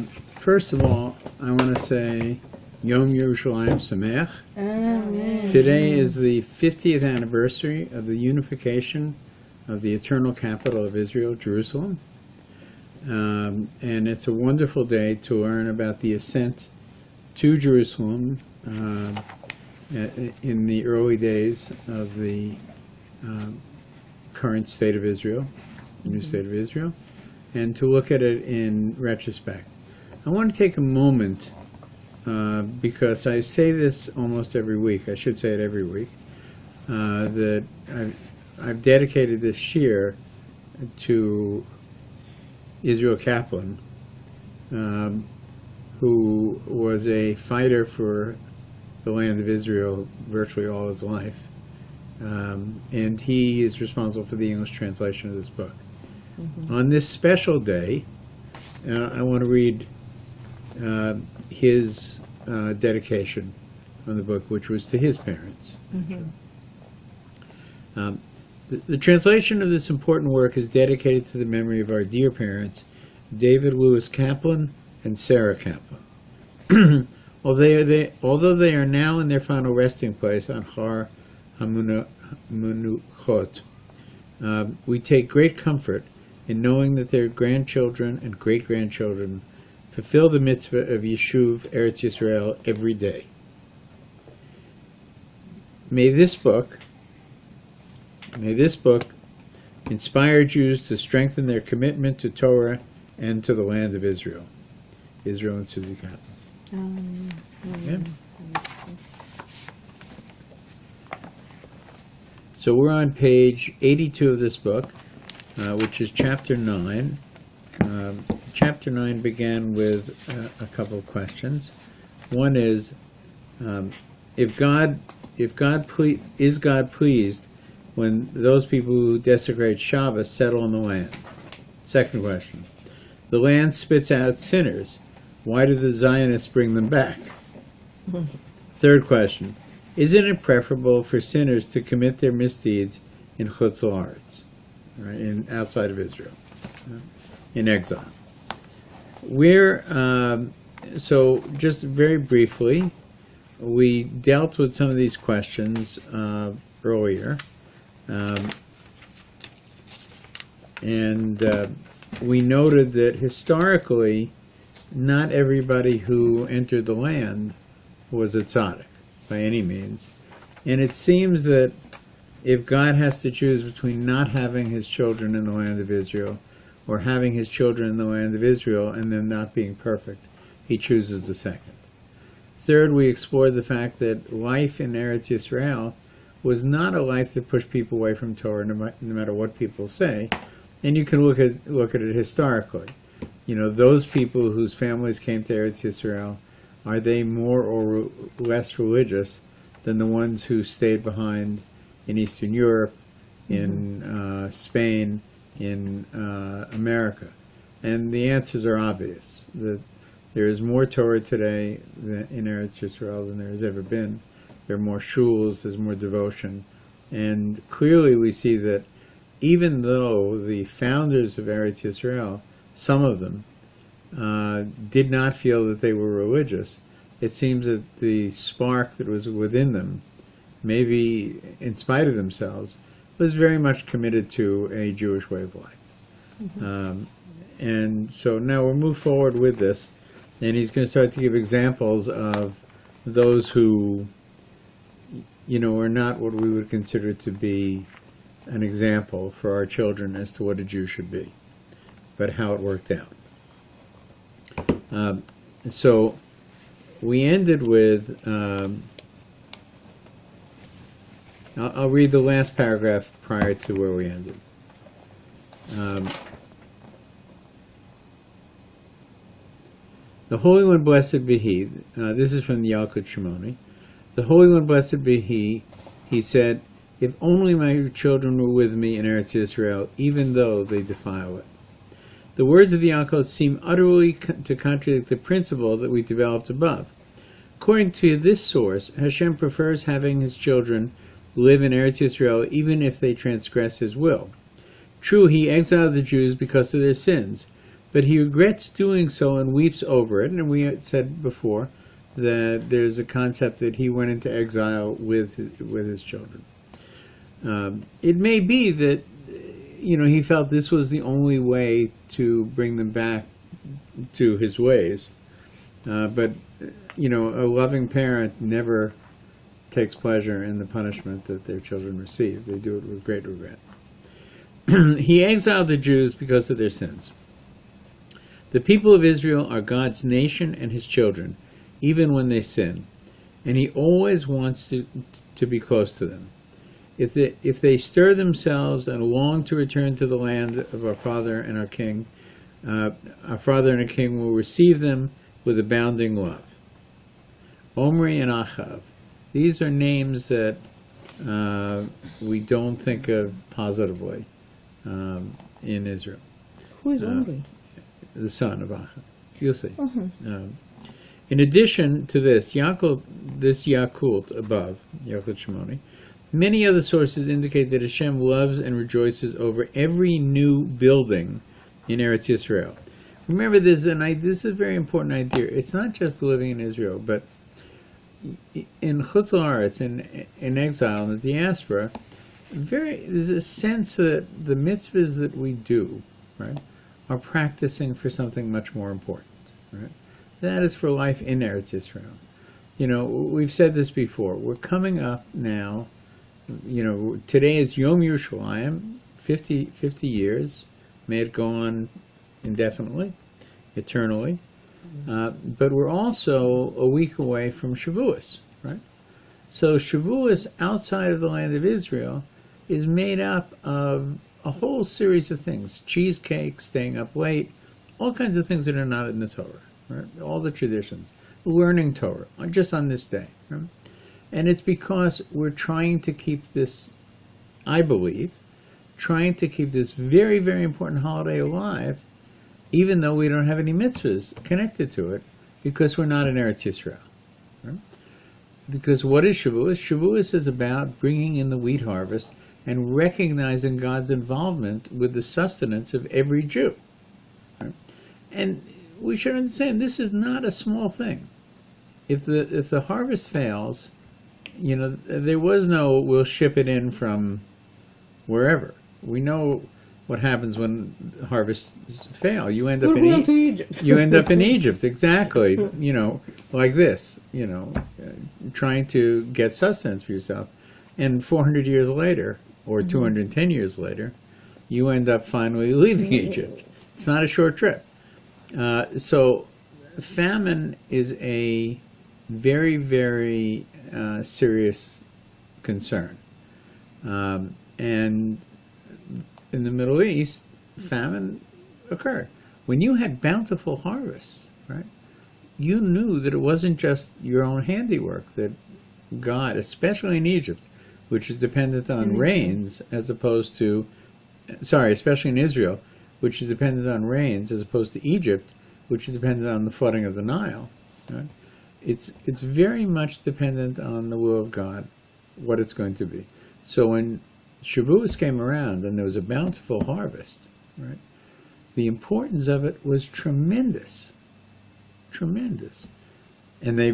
First of all, I want to say Yom Yerushalayim Sameach. Amen. Today is the 50th anniversary of the unification of the eternal capital of Israel, Jerusalem. And it's a wonderful day to learn about the ascent to Jerusalem in the early days of the current state of Israel, the new state of Israel, and to look at it in retrospect. I want to take a moment, because I say this almost every week, I should say it every week, that I've dedicated this year to Israel Kaplan, who was a fighter for the land of Israel virtually all his life. And he is responsible for the English translation of this book. On this special day, I want to read his dedication on the book, which was to his parents. The translation of this important work is dedicated to the memory of our dear parents, David Lewis Kaplan and Sarah Kaplan. Although they are now in their final resting place on Har HaMenuchot, we take great comfort in knowing that their grandchildren and great-grandchildren fulfill the mitzvah of Yeshuv Eretz Yisrael every day. May this book inspire Jews to strengthen their commitment to Torah and to the land of Israel. Israel and Susie Kaplan. Yeah. So we're on page 82 of this book, which is chapter 9. Chapter 9 began with a couple of questions. One is, is God pleased when those people who desecrate Shabbos settle on the land? Second question, the land spits out sinners. Why do the Zionists bring them back? Third question, isn't it preferable for sinners to commit their misdeeds in Chutz La'aretz, right, outside of Israel, in exile? So just very briefly, we dealt with some of these questions earlier, and we noted that historically, not everybody who entered the land was a tzaddik by any means. And it seems that if God has to choose between not having his children in the land of Israel or having his children in the land of Israel and them not being perfect, he chooses the second. Third, we explored the fact that life in Eretz Yisrael was not a life that pushed people away from Torah, no matter what people say. And you can look at it historically. You know, those people whose families came to Eretz Yisrael, are they more or less religious than the ones who stayed behind in Eastern Europe, in Spain, in America? And the answers are obvious. That there is more Torah today in Eretz Yisrael than there has ever been. There are more shuls, there's more devotion. And clearly we see that even though the founders of Eretz Yisrael, some of them, did not feel that they were religious, it seems that the spark that was within them, maybe in spite of themselves, was very much committed to a Jewish way of life. And so now we'll move forward with this, and he's going to start to give examples of those who, you know, are not what we would consider to be an example for our children as to what a Jew should be, but how it worked out. So we ended with, I'll read the last paragraph prior to where we ended. The Holy One, blessed be He, this is from the Yalkut Shimoni. The Holy One, blessed be He said, if only my children were with me in Eretz Yisrael, even though they defile it. The words of the Yalkut seem utterly to contradict the principle that we developed above. According to this source, Hashem prefers having his children live in Eretz Yisrael even if they transgress his will. True, he exiled the Jews because of their sins, But he regrets doing so and weeps over it. And we had said before that there's a concept that he went into exile with his children. It may be that, he felt this was the only way to bring them back to his ways. But, a loving parent never takes pleasure in the punishment that their children receive. They do it with great regret. He exiled the Jews because of their sins. The people of Israel are God's nation and his children, even when they sin. And he always wants to be close to them. If they stir themselves and long to return to the land of our Father and our King, our Father and our King will receive them with abounding love. Omri and Achav. These are names that we don't think of positively in Israel. Who is Omri? The son of Achav. You'll see. In addition to this Yakult above, Yakult Shimoni, many other sources indicate that Hashem loves and rejoices over every new building in Eretz Yisrael. Remember, this is a very important idea. It's not just living in Israel, but in Chutz La'aretz, in exile, in the diaspora, there's a sense that the mitzvahs that we do, right, are practicing for something much more important, right? That is for life in Eretz Yisrael. We've said this before. We're coming up now. Today is Yom Yerushalayim, 50 years. May it go on indefinitely, eternally. But we're also a week away from Shavuos, right? So Shavuos outside of the land of Israel is made up of a whole series of things. Cheesecake, staying up late, all kinds of things that are not in the Torah, right? All the traditions. Learning Torah, just on this day. Right? And it's because we're trying to keep this, I believe, trying to keep this very, very important holiday alive, even though we don't have any mitzvahs connected to it, because we're not in Eretz Yisrael. Right? Because what is Shavuos? Shavuos is about bringing in the wheat harvest and recognizing God's involvement with the sustenance of every Jew. Right? And we should understand this is not a small thing. If the harvest fails, there was no we'll ship it in from wherever. We know what happens when harvests fail. You end up in Egypt. You end up in Egypt, exactly. Like this. Trying to get sustenance for yourself, and 400 years later, or 210 years later, you end up finally leaving Egypt. It's not a short trip. So, famine is a very, very serious concern, and in the Middle East, famine occurred. When you had bountiful harvests, right, you knew that it wasn't just your own handiwork, that God, especially in Egypt, which is dependent on rains as opposed to, especially in Israel, which is dependent on rains as opposed to Egypt, which is dependent on the flooding of the Nile. Right? It's very much dependent on the will of God, what it's going to be. So when Shavuos came around and there was a bountiful harvest, right, the importance of it was tremendous. Tremendous. And they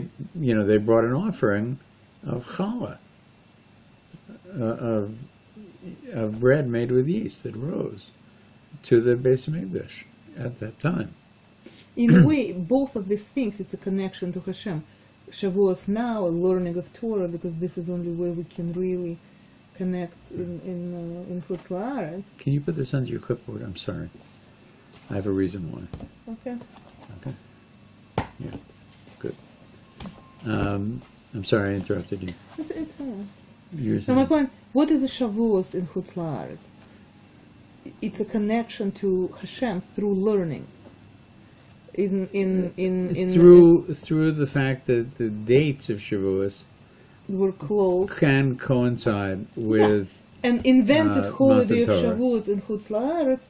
brought an offering of challah, of bread made with yeast that rose, to the Beis Hamikdash at that time. In a way, both of these things, it's a connection to Hashem. Shavuos now, a learning of Torah, because this is only where we can really connect in Chutz La'aretz. Can you put this under your clipboard? I'm sorry. I have a reason why. Okay. Yeah, good. I'm sorry I interrupted you. It's fine. So my point, what is the Shavuos in Chutz La'aretz? It's a connection to Hashem through learning. Through the fact that the dates of Shavuos were close can coincide with an invented holiday of Torah. Shavuos in Chutz La'aretz.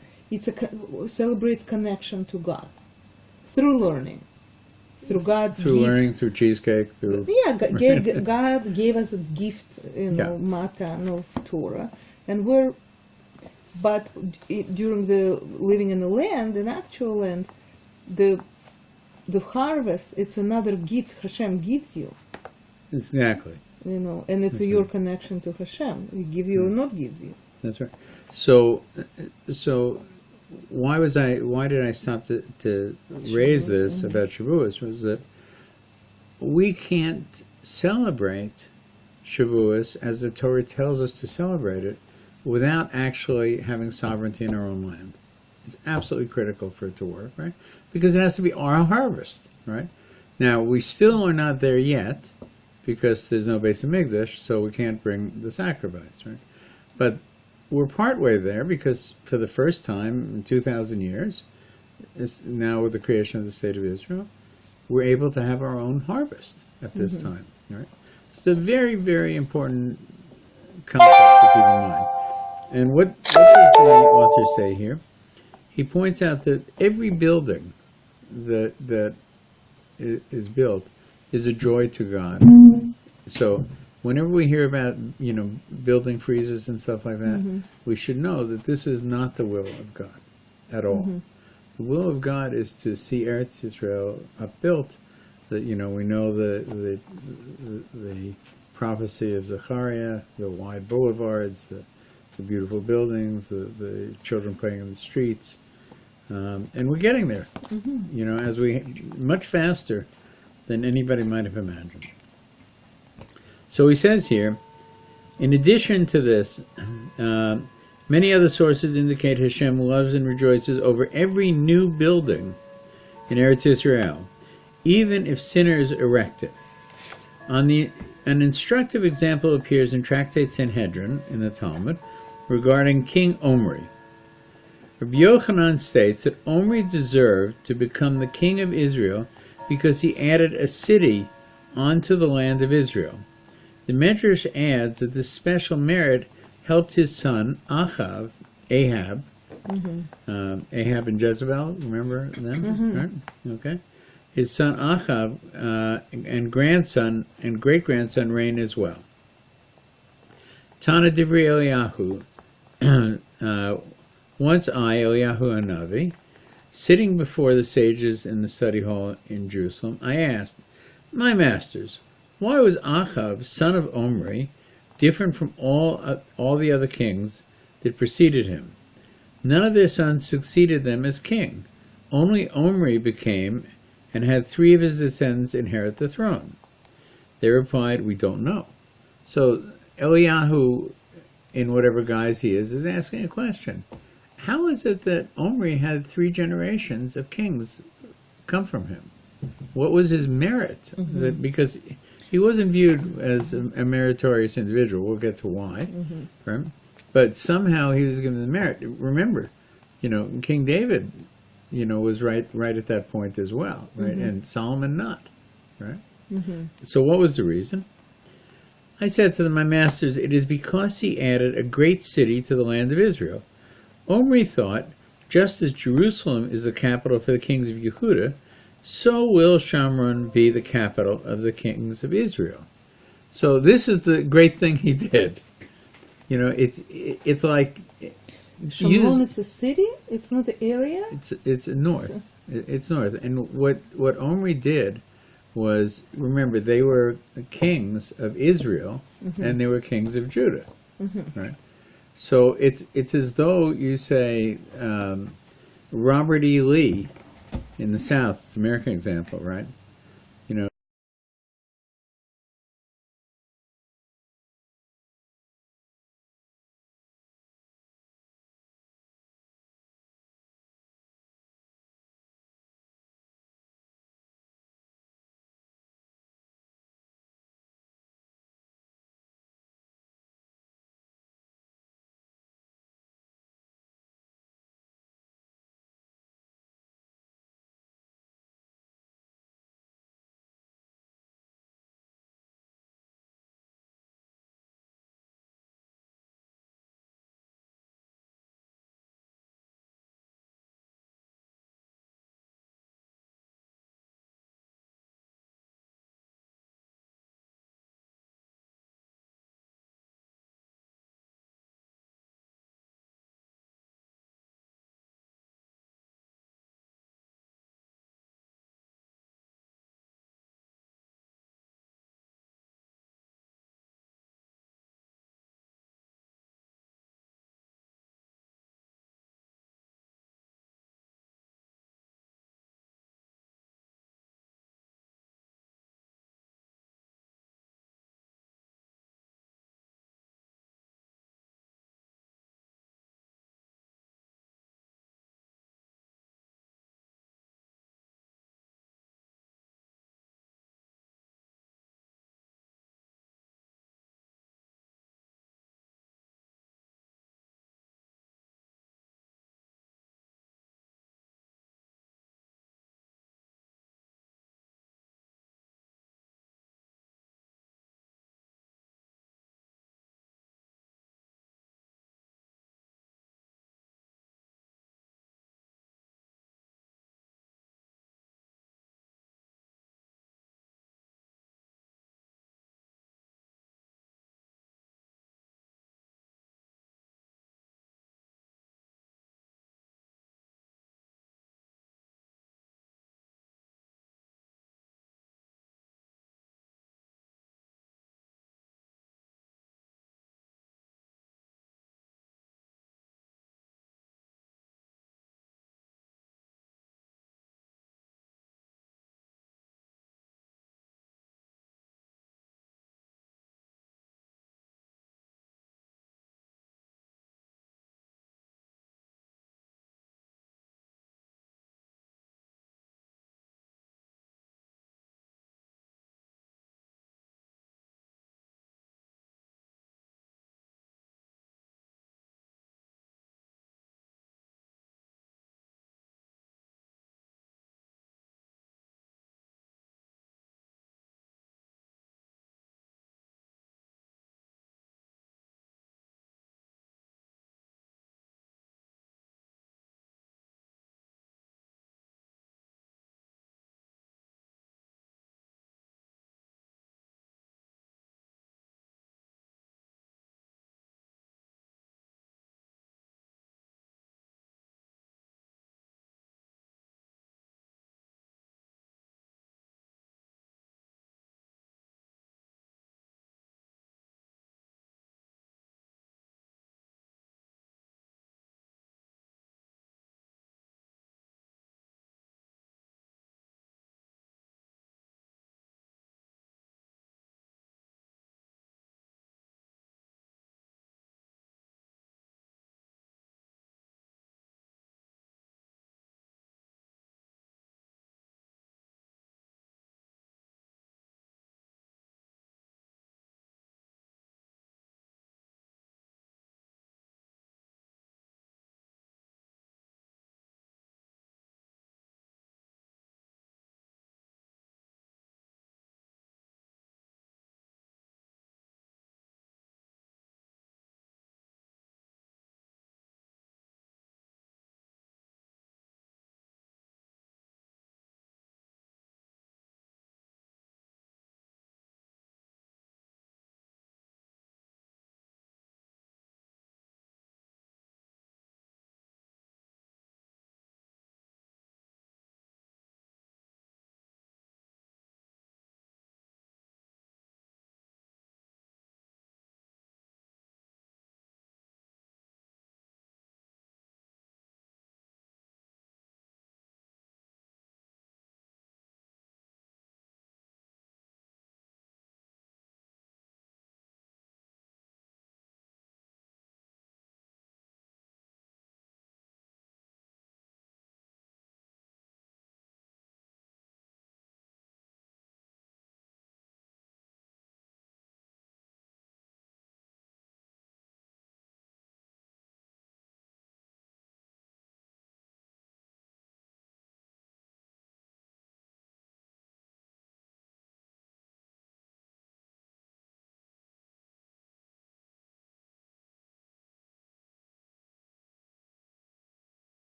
Celebrates connection to God through learning, through God's gift. Learning, through cheesecake, through God gave us a gift, matan of Torah, and we're But during the living in the land, in actual land, the harvest, it's another gift Hashem gives you. Exactly. You know, and it's your connection to Hashem. He gives you or not gives you. That's right. So why did I stop to raise this about Shavuos? Was that we can't celebrate Shavuos as the Torah tells us to celebrate it without actually having sovereignty in our own land. It's absolutely critical for it to work, right? Because it has to be our harvest, right? Now, we still are not there yet because there's no Beis Hamikdash, so we can't bring the sacrifice, right? But we're partway there because for the first time in 2,000 years, now with the creation of the State of Israel, we're able to have our own harvest at this time, right? It's a very, very important concept to keep in mind. And what does the author say here? He points out that every building that is built is a joy to God. So whenever we hear about, building freezes and stuff like that, we should know that this is not the will of God at all. The will of God is to see Eretz Yisrael upbuilt. That we know the prophecy of Zechariah, the wide boulevards, the beautiful buildings, the children playing in the streets, and we're getting there. As much faster than anybody might have imagined. So he says here, in addition to this, many other sources indicate Hashem loves and rejoices over every new building in Eretz Yisrael, even if sinners erect it. An instructive example appears in Tractate Sanhedrin in the Talmud regarding King Omri. Rabbi Yochanan states that Omri deserved to become the king of Israel because he added a city onto the land of Israel. The Medrash adds that this special merit helped his son Ahab and Jezebel, remember them? Right? Okay. His son Ahab and grandson and great-grandson reign as well. Tana Divrei Eliyahu, once I, Eliyahu Hanavi, sitting before the sages in the study hall in Jerusalem, I asked, my masters, why was Ahab, son of Omri, different from all the other kings that preceded him? None of their sons succeeded them as king. Only Omri became and had 3 of his descendants inherit the throne. They replied, we don't know. So Eliyahu, in whatever guise he is asking a question. How is it that Omri had 3 generations of kings come from him? What was his merit? Because he wasn't viewed as a meritorious individual. We'll get to why. Right? But somehow he was given the merit. Remember, King David, was right at that point as well, right? And Solomon not, right? So what was the reason? I said to them, my masters, it is because he added a great city to the land of Israel. Omri thought, just as Jerusalem is the capital for the kings of Yehuda, so will Shamron be the capital of the kings of Israel. So this is the great thing he did. It's like Shamron, it's a city. It's not an area. It's north. It's north. And what Omri did was, remember, they were kings of Israel and they were kings of Judah, right? So it's as though you say Robert E. Lee in the South. It's an American example, right?